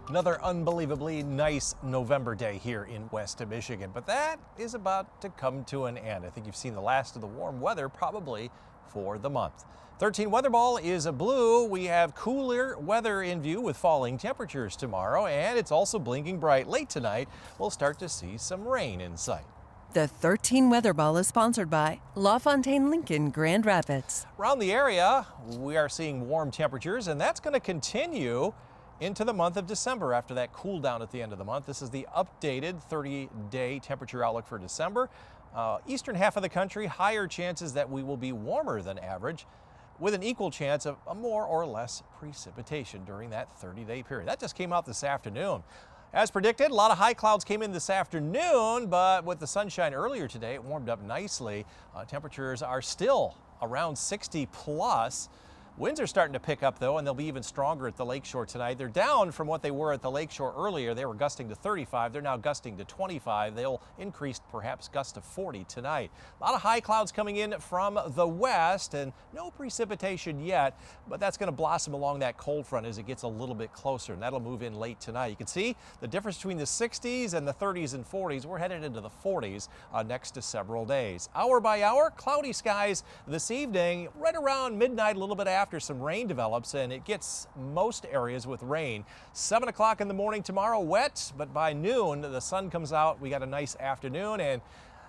Another unbelievably nice November day here in West Michigan, but that is about to come to an end. I think you've seen the last of the warm weather probably for the month. 13 weather ball is blue. We have cooler weather in view with falling temperatures tomorrow, and it's also blinking bright. Late tonight, we'll start to see some rain in sight. The 13 weather ball is sponsored by LaFontaine Lincoln Grand Rapids. Around the area, we are seeing warm temperatures, and that's going to continue into the month of December after that cool down at the end of the month. This is the updated 30-day temperature outlook for December. Eastern half of the country, higher chances that we will be warmer than average, with an equal chance of a more or less precipitation during that 30-day period. That just came out this afternoon. As predicted, a lot of high clouds came in this afternoon, but with the sunshine earlier today, it warmed up nicely. Temperatures are still around 60 plus. Winds are starting to pick up, though, and they'll be even stronger at the lakeshore tonight. They're down from what they were at the lakeshore earlier. They were gusting to 35. They're now gusting to 25. They'll increase perhaps gust to 40 tonight. A lot of high clouds coming in from the west, and no precipitation yet, but that's going to blossom along that cold front as it gets a little bit closer, and that'll move in late tonight. You can see the difference between the 60s and the 30s and 40s. We're headed into the 40s next to several days. Hour by hour, cloudy skies this evening. Right around midnight, a little bit after, some rain develops, and it gets most areas with rain. 7 o'clock in the morning tomorrow, wet, but by noon the sun comes out. We got a nice afternoon, and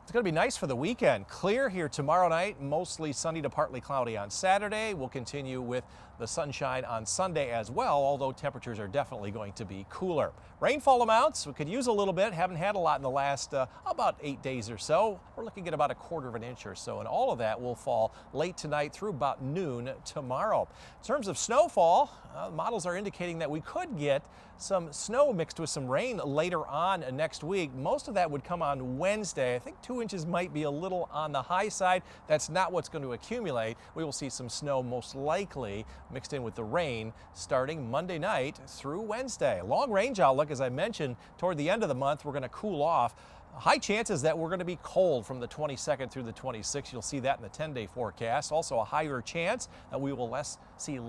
it's going to be nice for the weekend. Clear here tomorrow night, mostly sunny to partly cloudy on Saturday. We'll continue with the sunshine on Sunday as well, although temperatures are definitely going to be cooler. Rainfall amounts, we could use a little bit. Haven't had a lot in the last about 8 days or so. We're looking at about 1/4 of an inch or so, and all of that will fall late tonight through about noon tomorrow. In terms of snowfall, models are indicating that we could get some snow mixed with some rain later on next week. Most of that would come on Wednesday. I think 2 inches might be a little on the high side. That's not what's going to accumulate. We will see some snow most likely mixed in with the rain starting Monday night through Wednesday. Long range outlook, as I mentioned, toward the end of the month, we're going to cool off. High chances that we're going to be cold from the 22nd through the 26th. You'll see that in the 10-day forecast. Also a higher chance that we will see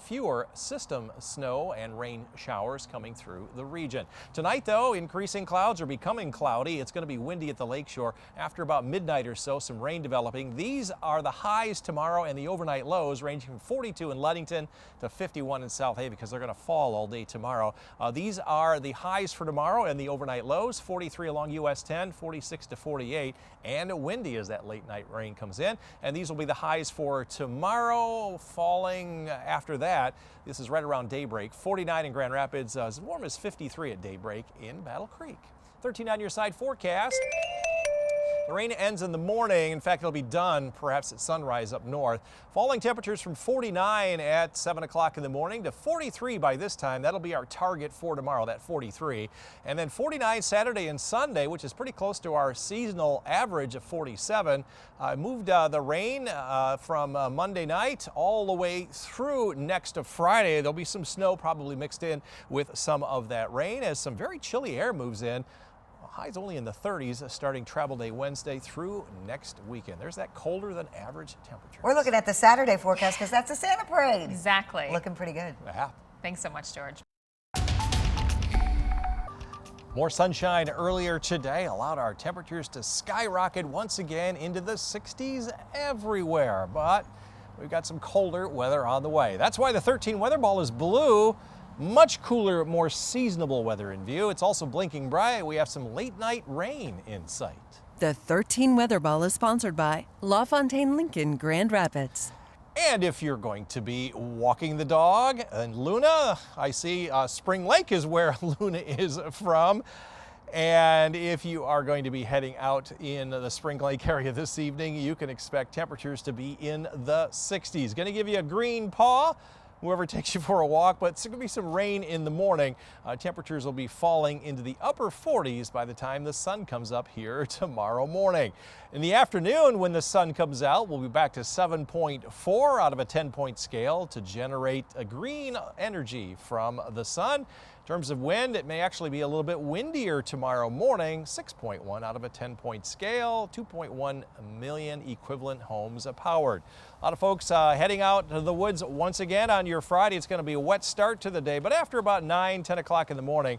fewer system snow and rain showers coming through the region. Tonight, though, increasing clouds are becoming cloudy. It's going to be windy at the lakeshore. After about midnight or so, some rain developing. These are the highs tomorrow and the overnight lows, ranging from 42 in Ludington to 51 in South Haven, because they're going to fall all day tomorrow. These are the highs for tomorrow and the overnight lows. 43 along US 10, 46 to 48, and windy as that late night rain comes in. And these will be the highs for tomorrow, falling after that. This is right around daybreak. 49 in Grand Rapids, as warm as 53 at daybreak in Battle Creek. 13 on your side forecast. The rain ends in the morning. In fact, it'll be done perhaps at sunrise up north. Falling temperatures from 49 at 7 o'clock in the morning to 43 by this time. That'll be our target for tomorrow, that 43. And then 49 Saturday and Sunday, which is pretty close to our seasonal average of 47. Moved the rain from Monday night all the way through next to Friday. There'll be some snow probably mixed in with some of that rain as some very chilly air moves in. Highs only in the 30s starting travel day Wednesday through next weekend. There's that colder than average temperature. We're looking at the Saturday forecast because that's a Santa parade. Exactly. Looking pretty good. Yeah. Thanks so much, George. More sunshine earlier today allowed our temperatures to skyrocket once again into the 60s everywhere, but we've got some colder weather on the way. That's why the 13 weather ball is blue. Much cooler, more seasonable weather in view. It's also blinking bright. We have some late night rain in sight. The 13 weather ball is sponsored by LaFontaine Lincoln Grand Rapids. And if you're going to be walking the dog, and Luna, I see Spring Lake is where Luna is from. And if you are going to be heading out in the Spring Lake area this evening, you can expect temperatures to be in the 60s. Going to give you a green paw, whoever takes you for a walk, but it's going to be some rain in the morning. Temperatures will be falling into the upper 40s by the time the sun comes up here tomorrow morning. In the afternoon, when the sun comes out, we'll be back to 7.4 out of a 10-point scale to generate a green energy from the sun. In terms of wind, it may actually be a little bit windier tomorrow morning, 6.1 out of a 10-point scale, 2.1 million equivalent homes powered. A lot of folks heading out to the woods once again on your Friday. It's going to be a wet start to the day, but after about 9, 10 o'clock in the morning,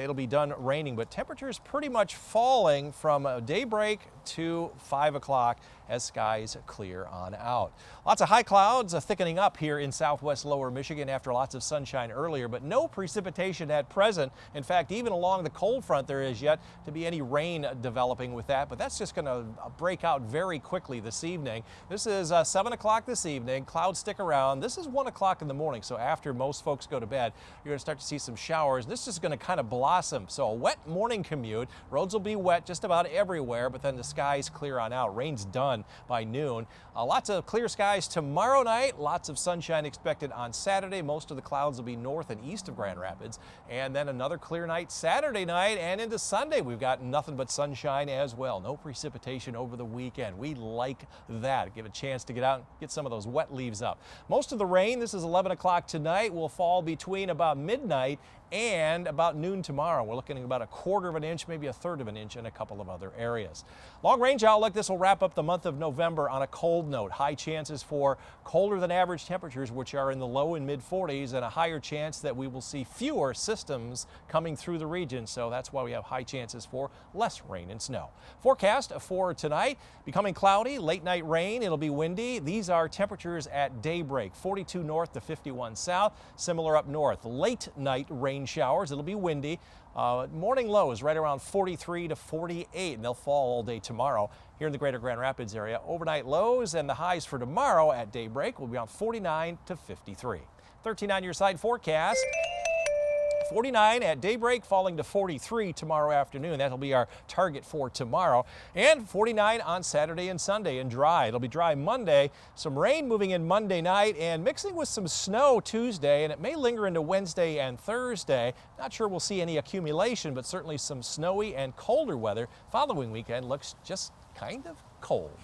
it'll be done raining, but temperatures pretty much falling from daybreak to 5 o'clock as skies clear on out. Lots of high clouds thickening up here in southwest lower Michigan after lots of sunshine earlier, but no precipitation at present. In fact, even along the cold front, there is yet to be any rain developing with that, but that's just going to break out very quickly this evening. This is 7 o'clock this evening. Clouds stick around. This is 1 o'clock in the morning, so after most folks go to bed, you're going to start to see some showers. This is going to kind of blossom. So a wet morning commute. Roads will be wet just about everywhere, but then the skies clear on out. Rain's done by noon. Lots of clear skies tomorrow night. Lots of sunshine expected on Saturday. Most of the clouds will be north and east of Grand Rapids. And then another clear night Saturday night and into Sunday. We've got nothing but sunshine as well. No precipitation over the weekend. We like that. Give a chance to get out and get some of those wet leaves up. Most of the rain, this is 11 o'clock tonight, will fall between about midnight and about noon tomorrow. We're looking at about 1/4 of an inch, maybe 1/3 of an inch in a couple of other areas. Long range outlook, this will wrap up the month of November on a cold note. High chances for colder than average temperatures, which are in the low and mid 40s, and a higher chance that we will see fewer systems coming through the region. So that's why we have high chances for less rain and snow. Forecast for tonight, becoming cloudy, late night rain. It'll be windy. These are temperatures at daybreak, 42 north to 51 south, similar up north. Late night rain showers. It'll be windy. Morning lows right around 43 to 48, and they'll fall all day tomorrow here in the greater Grand Rapids area. Overnight lows and the highs for tomorrow at daybreak will be around 49 to 53. 13 on your side forecast. 49 at daybreak, falling to 43 tomorrow afternoon. That'll be our target for tomorrow. And 49 on Saturday and Sunday, and dry. It'll be dry Monday. Some rain moving in Monday night and mixing with some snow Tuesday, and it may linger into Wednesday and Thursday. Not sure we'll see any accumulation, but certainly some snowy and colder weather. Following weekend looks just kind of cold.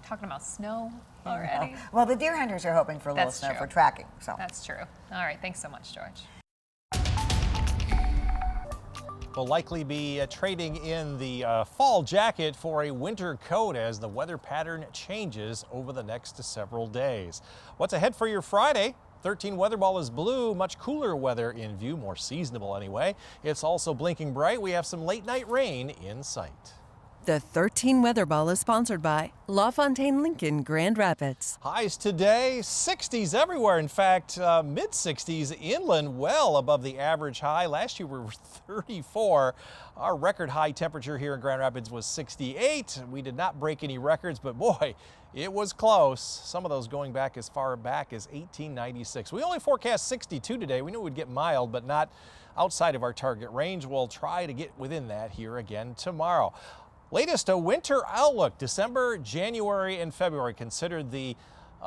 Talking about snow already. Well, the deer hunters are hoping for a little That's snow true. for tracking. So That's true. All right, thanks so much, George. We'll likely be trading in the fall jacket for a winter coat as the weather pattern changes over the next several days. What's ahead for your Friday? 13 weather ball is blue, much cooler weather in view, more seasonable anyway. It's also blinking bright. We have some late night rain in sight. The 13 Weather Ball is sponsored by LaFontaine Lincoln Grand Rapids. Highs today, 60s everywhere. In fact, mid 60s inland, well above the average high. Last year we were 34. Our record high temperature here in Grand Rapids was 68. We did not break any records, but boy, it was close. Some of those going back as far back as 1896. We only forecast 62 today. We knew we'd get mild, but not outside of our target range. We'll try to get within that here again tomorrow. Latest winter outlook, December, January, and February considered the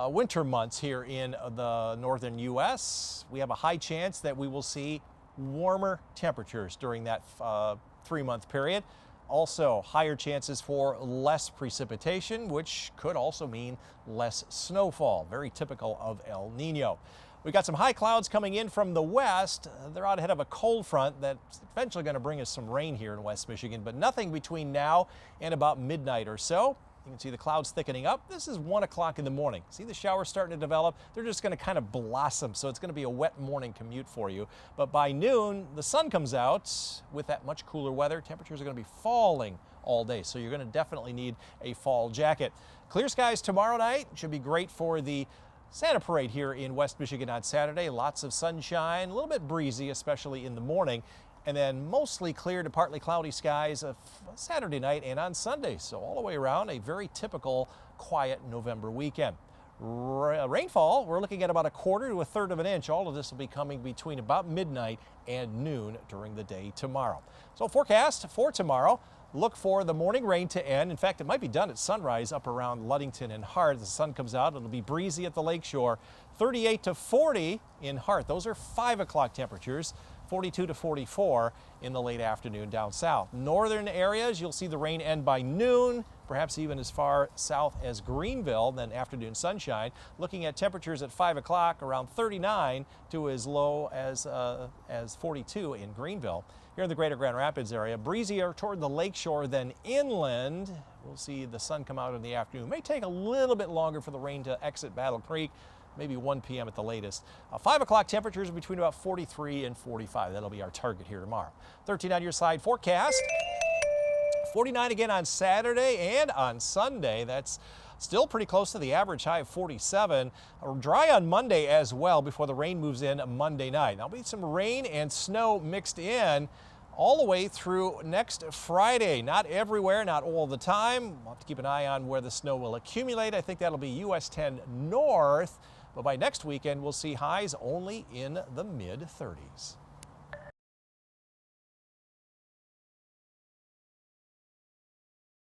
winter months here in the northern U.S. We have a high chance that we will see warmer temperatures during that 3-month period. Also, higher chances for less precipitation, which could also mean less snowfall, very typical of El Nino. We've got some high clouds coming in from the west. They're out ahead of a cold front that's eventually going to bring us some rain here in West Michigan, but nothing between now and about midnight or so. You can see the clouds thickening up. This is 1 o'clock in the morning. See the showers starting to develop? They're just going to kind of blossom, so it's going to be a wet morning commute for you. But by noon, the sun comes out with that much cooler weather. Temperatures are going to be falling all day, so you're going to definitely need a fall jacket. Clear skies tomorrow night should be great for the Santa Parade here in West Michigan on Saturday. Lots of sunshine, a little bit breezy, especially in the morning, and then mostly clear to partly cloudy skies Saturday night and on Sunday. So all the way around, a very typical quiet November weekend. Rainfall, we're looking at about 1/4 to 1/3 of an inch. All of this will be coming between about midnight and noon during the day tomorrow. So forecast for tomorrow. Look for the morning rain to end. In fact, it might be done at sunrise up around Ludington and Hart. As the sun comes out, it'll be breezy at the lakeshore. 38 to 40 in Hart. Those are 5 o'clock temperatures. 42 to 44 in the late afternoon down south. Northern areas, you'll see the rain end by noon, perhaps even as far south as Greenville, then afternoon sunshine. Looking at temperatures at 5 o'clock, around 39 to as low as 42 in Greenville. Here in the greater Grand Rapids area, breezier toward the lakeshore than inland. We'll see the sun come out in the afternoon. May take a little bit longer for the rain to exit Battle Creek, maybe 1 p.m. at the latest. 5 o'clock temperatures between about 43 and 45. That'll be our target here tomorrow. 13 on your side forecast. 49 again on Saturday and on Sunday. That's still pretty close to the average high of 47. Dry on Monday as well before the rain moves in Monday night. There'll be some rain and snow mixed in all the way through next Friday. Not everywhere, not all the time. We'll have to keep an eye on where the snow will accumulate. I think that'll be US 10 north. But by next weekend, we'll see highs only in the mid-30s.